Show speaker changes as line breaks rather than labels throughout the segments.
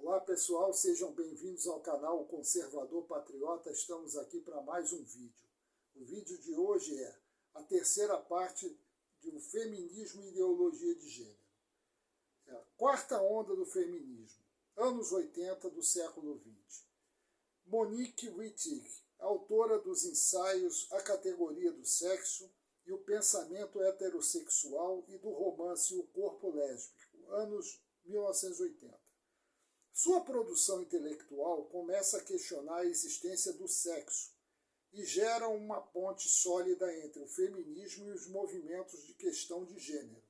Olá pessoal, sejam bem-vindos ao canal Conservador Patriota. Estamos aqui para mais um vídeo. O vídeo de hoje é a terceira parte do feminismo e ideologia de gênero. É a quarta onda do feminismo, anos 80 do século XX. Monique Wittig, autora dos ensaios A Categoria do Sexo e o Pensamento Heterossexual e do romance O Corpo Lésbico, anos 1980. Sua produção intelectual começa a questionar a existência do sexo e gera uma ponte sólida entre o feminismo e os movimentos de questão de gênero.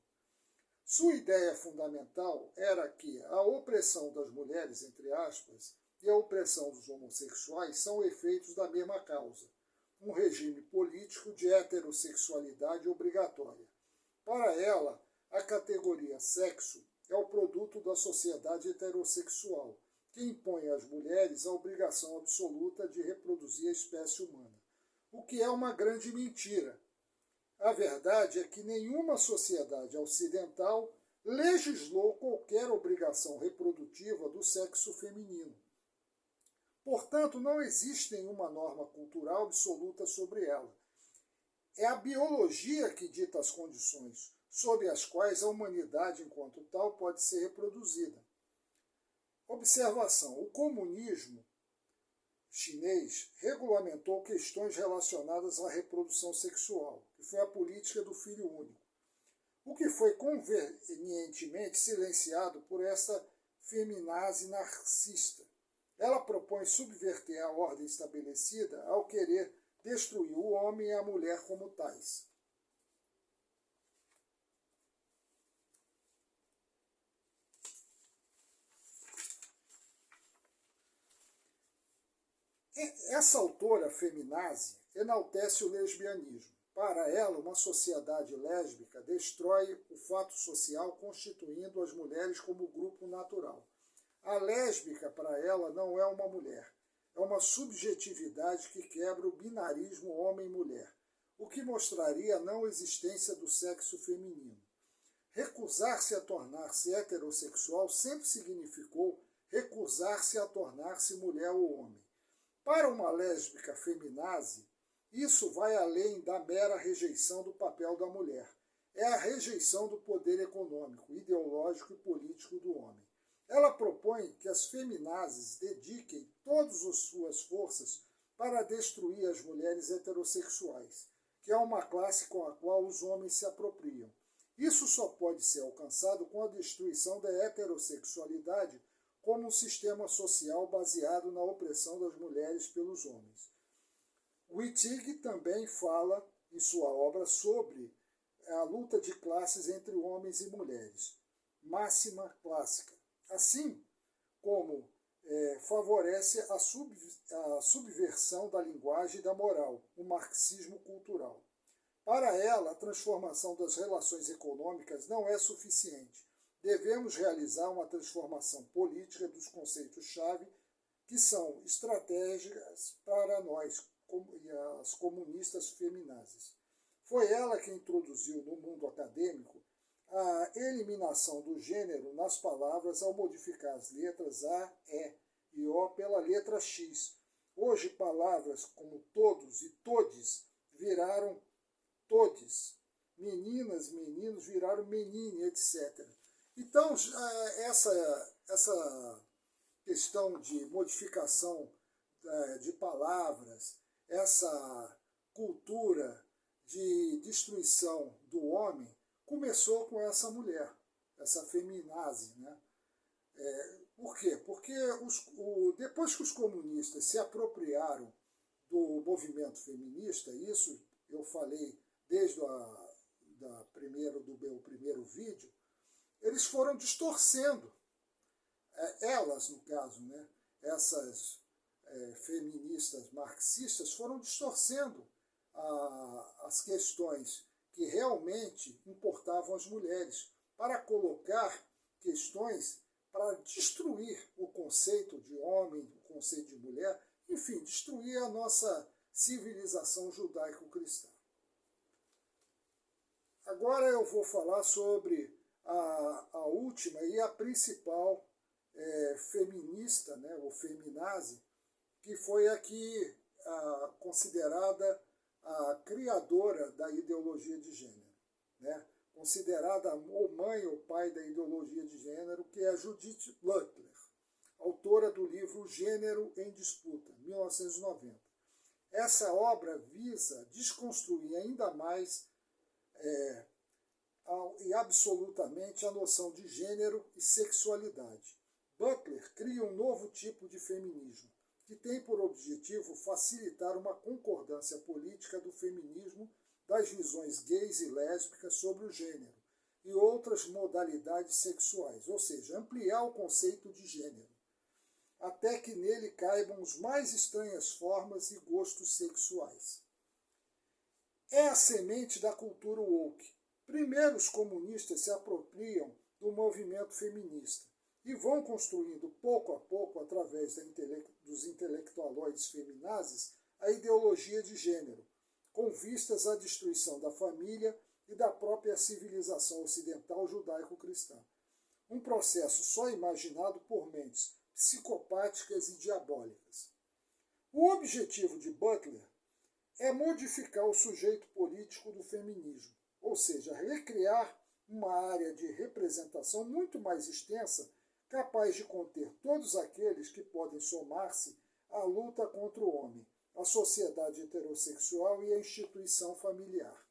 Sua ideia fundamental era que a opressão das mulheres, entre aspas, e a opressão dos homossexuais são efeitos da mesma causa, um regime político de heterossexualidade obrigatória. Para ela, a categoria sexo é o produto da sociedade heterossexual, que impõe às mulheres a obrigação absoluta de reproduzir a espécie humana, o que é uma grande mentira. A verdade é que nenhuma sociedade ocidental legislou qualquer obrigação reprodutiva do sexo feminino. Portanto, não existe nenhuma norma cultural absoluta sobre ela. É a biologia que dita as condições sob as quais a humanidade, enquanto tal, pode ser reproduzida. Observação: o comunismo chinês regulamentou questões relacionadas à reprodução sexual, que foi a política do filho único, o que foi convenientemente silenciado por essa feminazi narcisista. Ela propõe subverter a ordem estabelecida ao querer destruir o homem e a mulher como tais. Essa autora feminazi enaltece o lesbianismo. Para ela, uma sociedade lésbica destrói o fato social constituindo as mulheres como grupo natural. A lésbica, para ela, não é uma mulher. É uma subjetividade que quebra o binarismo homem-mulher, o que mostraria a não existência do sexo feminino. Recusar-se a tornar-se heterossexual sempre significou recusar-se a tornar-se mulher ou homem. Para uma lésbica feminazi, isso vai além da mera rejeição do papel da mulher. É a rejeição do poder econômico, ideológico e político do homem. Ela propõe que as feminazes dediquem todas as suas forças para destruir as mulheres heterossexuais, que é uma classe com a qual os homens se apropriam. Isso só pode ser alcançado com a destruição da heterossexualidade como um sistema social baseado na opressão das mulheres pelos homens. Wittig também fala em sua obra sobre a luta de classes entre homens e mulheres, máxima clássica, assim como favorece a subversão da linguagem e da moral, o marxismo cultural. Para ela, a transformação das relações econômicas não é suficiente. Devemos realizar uma transformação política dos conceitos-chave que são estratégicas para nós, as comunistas feminazes. Foi ela que introduziu no mundo acadêmico a eliminação do gênero nas palavras ao modificar as letras A, E e O pela letra X. Hoje, palavras como todos e todes viraram todes. Meninas, meninos viraram menine, etc. Então, essa questão de modificação de palavras, essa cultura de destruição do homem, começou com essa mulher, essa feminazi, né? Por quê? Porque depois que os comunistas se apropriaram do movimento feminista, isso eu falei desde do meu primeiro vídeo, eles foram distorcendo, elas no caso, né, essas feministas marxistas foram distorcendo as questões que realmente importavam às mulheres, para colocar questões para destruir o conceito de homem, o conceito de mulher, enfim, destruir a nossa civilização judaico-cristã. Agora eu vou falar sobre a última e a principal feminista, né, ou feminazi, que foi aqui considerada a criadora da ideologia de gênero, né? Considerada ou mãe ou pai da ideologia de gênero, que é a Judith Butler, autora do livro Gênero em Disputa, 1990. Essa obra visa desconstruir ainda mais e absolutamente a noção de gênero e sexualidade. Butler cria um novo tipo de feminismo, que tem por objetivo facilitar uma concordância política do feminismo, das visões gays e lésbicas sobre o gênero e outras modalidades sexuais, ou seja, ampliar o conceito de gênero, até que nele caibam as mais estranhas formas e gostos sexuais. É a semente da cultura woke. Primeiro, os comunistas se apropriam do movimento feminista e vão construindo pouco a pouco, através dos intelectualoides feminazes, a ideologia de gênero, com vistas à destruição da família e da própria civilização ocidental judaico-cristã. Um processo só imaginado por mentes psicopáticas e diabólicas. O objetivo de Butler é modificar o sujeito político do feminismo, ou seja, recriar uma área de representação muito mais extensa, capaz de conter todos aqueles que podem somar-se à luta contra o homem, a sociedade heterossexual e a instituição familiar.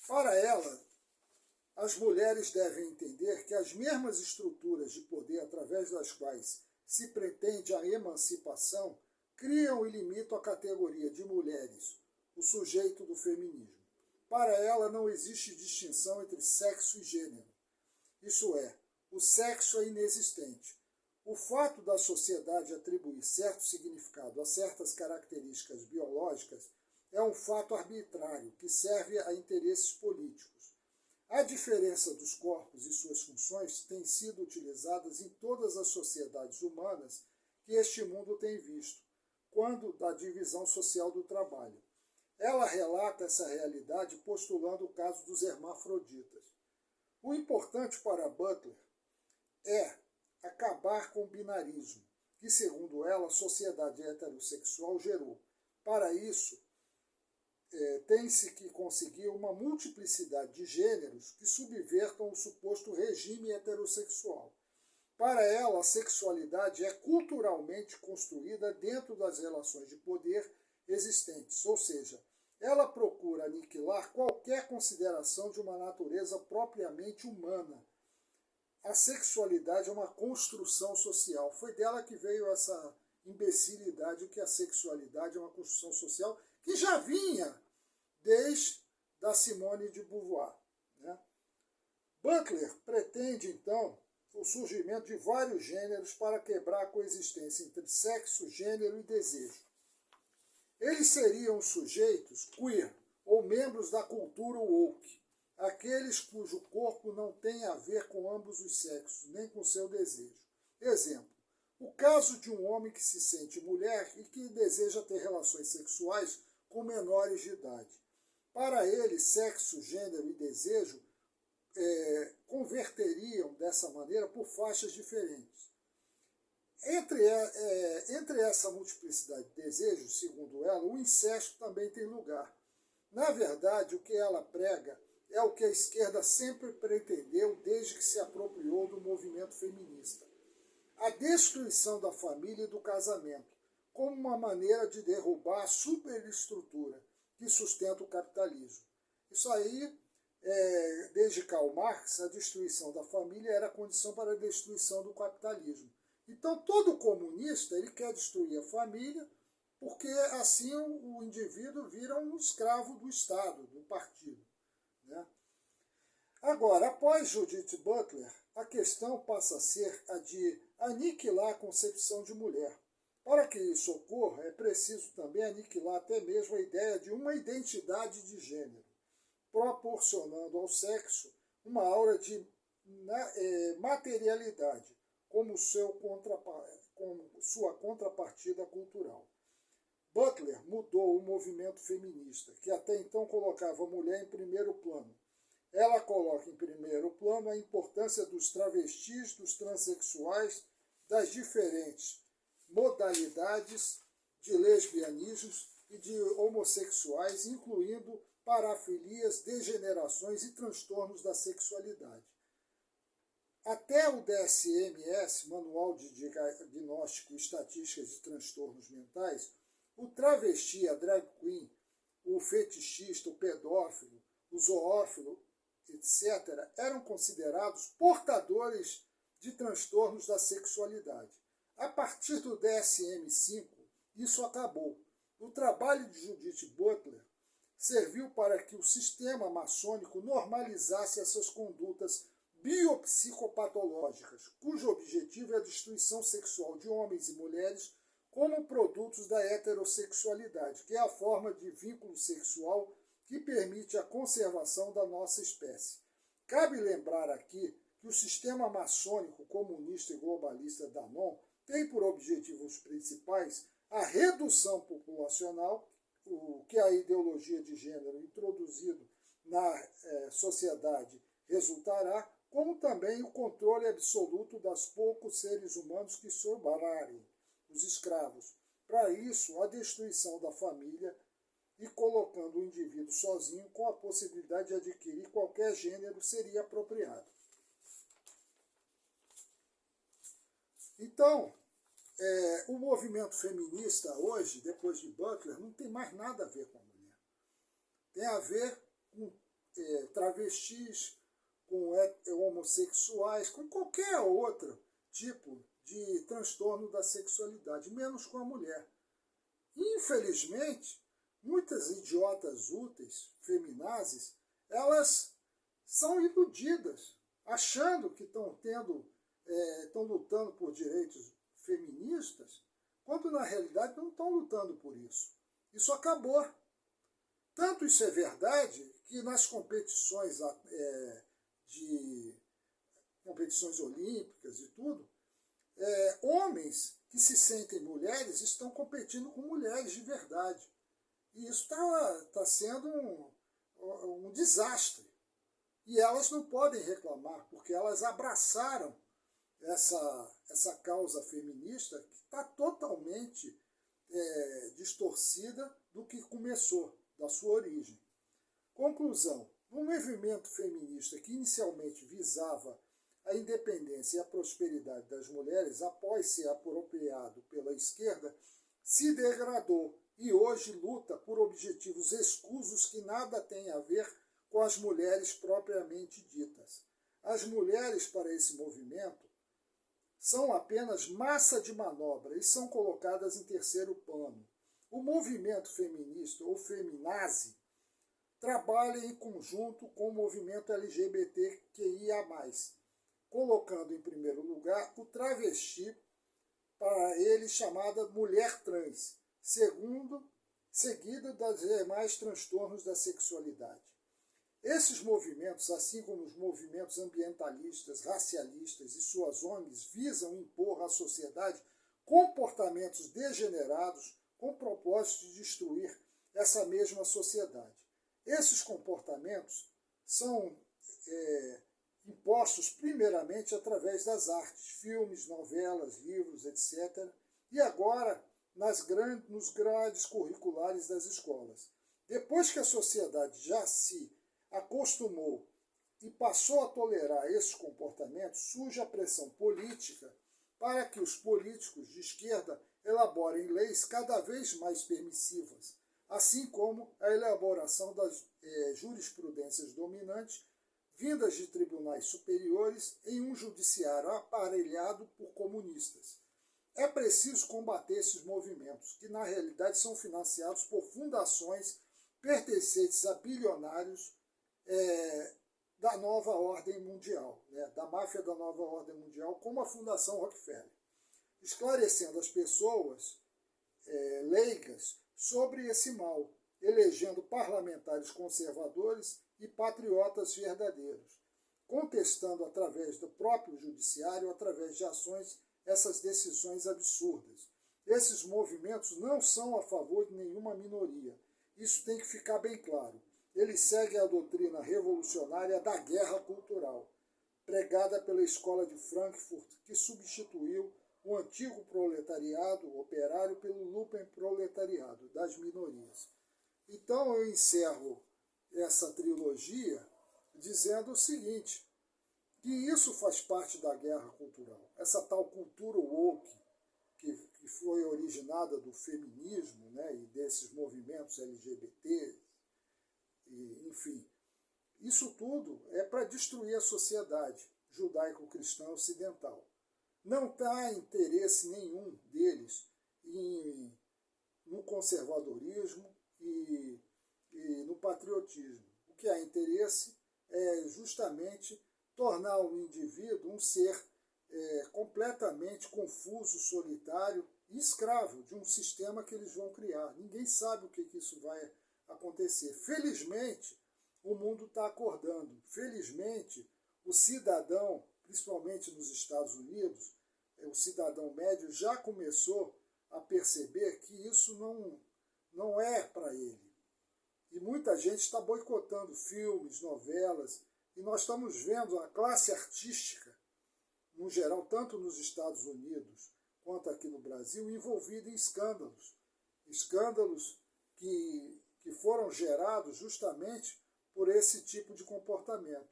Para ela, as mulheres devem entender que as mesmas estruturas de poder através das quais se pretende a emancipação criam e limitam a categoria de mulheres, o sujeito do feminismo. Para ela não existe distinção entre sexo e gênero. Isso é, o sexo é inexistente. O fato da sociedade atribuir certo significado a certas características biológicas é um fato arbitrário que serve a interesses políticos. A diferença dos corpos e suas funções tem sido utilizadas em todas as sociedades humanas que este mundo tem visto, quando da divisão social do trabalho. Ela relata essa realidade postulando o caso dos hermafroditas. O importante para Butler é acabar com o binarismo, que, segundo ela, a sociedade heterossexual gerou. Para isso, tem-se que conseguir uma multiplicidade de gêneros que subvertam o suposto regime heterossexual. Para ela, a sexualidade é culturalmente construída dentro das relações de poder existentes, ou seja, ela procura aniquilar qualquer consideração de uma natureza propriamente humana. A sexualidade é uma construção social. Foi dela que veio essa imbecilidade que a sexualidade é uma construção social que já vinha desde a Simone de Beauvoir, né? Butler pretende, então, o surgimento de vários gêneros para quebrar a coexistência entre sexo, gênero e desejo. Eles seriam sujeitos queer, ou membros da cultura woke, aqueles cujo corpo não tem a ver com ambos os sexos, nem com seu desejo. Exemplo, o caso de um homem que se sente mulher e que deseja ter relações sexuais com menores de idade. Para ele, sexo, gênero e desejo converteriam dessa maneira por faixas diferentes. Entre essa multiplicidade de desejos, segundo ela, o incesto também tem lugar. Na verdade, o que ela prega é o que a esquerda sempre pretendeu desde que se apropriou do movimento feminista. A destruição da família e do casamento, como uma maneira de derrubar a superestrutura que sustenta o capitalismo. Isso aí, desde Karl Marx, a destruição da família era a condição para a destruição do capitalismo. Então, todo comunista ele quer destruir a família, porque assim o indivíduo vira um escravo do Estado, do partido, né? Agora, após Judith Butler, a questão passa a ser a de aniquilar a concepção de mulher. Para que isso ocorra, é preciso também aniquilar até mesmo a ideia de uma identidade de gênero, proporcionando ao sexo uma aura de materialidade, como sua contrapartida cultural. Butler mudou o movimento feminista, que até então colocava a mulher em primeiro plano, ela coloca em primeiro plano a importância dos travestis, dos transexuais, das diferentes modalidades de lesbianismos e de homossexuais, incluindo parafilias, degenerações e transtornos da sexualidade. Até o DSM-S, Manual de Diagnóstico e Estatísticas de Transtornos Mentais, o travesti, a drag queen, o fetichista, o pedófilo, o zoófilo, etc., eram considerados portadores de transtornos da sexualidade. A partir do DSM-5, isso acabou. O trabalho de Judith Butler serviu para que o sistema maçônico normalizasse essas condutas biopsicopatológicas, cujo objetivo é a destruição sexual de homens e mulheres como produtos da heterossexualidade, que é a forma de vínculo sexual que permite a conservação da nossa espécie. Cabe lembrar aqui que o sistema maçônico comunista e globalista da ANON tem por objetivos principais a redução populacional, o que a ideologia de gênero introduzido na sociedade resultará, como também o controle absoluto dos poucos seres humanos que sobrarem, os escravos. Para isso, a destruição da família e colocando o indivíduo sozinho com a possibilidade de adquirir qualquer gênero seria apropriado. Então, o movimento feminista hoje, depois de Butler, não tem mais nada a ver com a mulher. Tem a ver com travestis, com homossexuais, com qualquer outro tipo de transtorno da sexualidade, menos com a mulher. Infelizmente, muitas idiotas úteis, feminazes, elas são iludidas, achando que estão lutando por direitos feministas, quando na realidade não estão lutando por isso. Isso acabou. Tanto isso é verdade que nas competições competições olímpicas e tudo, homens que se sentem mulheres estão competindo com mulheres de verdade. E isso está sendo um desastre. E elas não podem reclamar, porque elas abraçaram essa causa feminista que está totalmente distorcida do que começou, da sua origem. Conclusão: um movimento feminista que inicialmente visava a independência e a prosperidade das mulheres, após ser apropriado pela esquerda, se degradou e hoje luta por objetivos escusos que nada têm a ver com as mulheres propriamente ditas. As mulheres, para esse movimento, são apenas massa de manobra e são colocadas em terceiro plano. O movimento feminista, ou feminazi, trabalha em conjunto com o movimento LGBTQIA+, colocando em primeiro lugar o travesti, para ele chamada mulher trans, seguido das demais transtornos da sexualidade. Esses movimentos, assim como os movimentos ambientalistas, racialistas e suas ONGs, visam impor à sociedade comportamentos degenerados com o propósito de destruir essa mesma sociedade. Esses comportamentos são impostos primeiramente através das artes, filmes, novelas, livros, etc. E agora nos grades curriculares das escolas. Depois que a sociedade já se acostumou e passou a tolerar esses comportamentos, surge a pressão política para que os políticos de esquerda elaborem leis cada vez mais permissivas, assim como a elaboração das jurisprudências dominantes vindas de tribunais superiores em um judiciário aparelhado por comunistas. É preciso combater esses movimentos, que na realidade são financiados por fundações pertencentes a bilionários da nova ordem mundial, da máfia da nova ordem mundial, como a Fundação Rockefeller, esclarecendo as pessoas leigas sobre esse mal, elegendo parlamentares conservadores e patriotas verdadeiros, contestando através do próprio judiciário, através de ações, essas decisões absurdas. Esses movimentos não são a favor de nenhuma minoria. Isso tem que ficar bem claro. Ele segue a doutrina revolucionária da guerra cultural, pregada pela Escola de Frankfurt, que substituiu o antigo proletariado operário pelo lumpenproletariado das minorias. Então eu encerro essa trilogia dizendo o seguinte, que isso faz parte da guerra cultural. Essa tal cultura woke, que foi originada do feminismo, né, e desses movimentos LGBT, e, enfim, isso tudo é para destruir a sociedade judaico-cristã ocidental. Não há interesse nenhum deles no conservadorismo e no patriotismo. O que há interesse é justamente tornar o indivíduo um ser completamente confuso, solitário e escravo de um sistema que eles vão criar. Ninguém sabe o que isso vai acontecer. Felizmente, o mundo está acordando. Felizmente, o cidadão, principalmente nos Estados Unidos, o cidadão médio já começou a perceber que isso não é para ele. E muita gente está boicotando filmes, novelas, e nós estamos vendo a classe artística, no geral, tanto nos Estados Unidos quanto aqui no Brasil, envolvida em escândalos. Escândalos que foram gerados justamente por esse tipo de comportamento.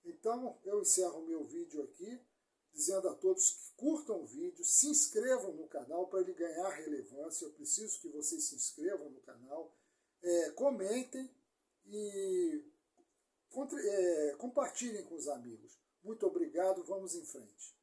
Então, eu encerro o meu vídeo aqui, dizendo a todos que curtam o vídeo, se inscrevam no canal para ele ganhar relevância. Eu preciso que vocês se inscrevam no canal, comentem e compartilhem com os amigos. Muito obrigado, vamos em frente.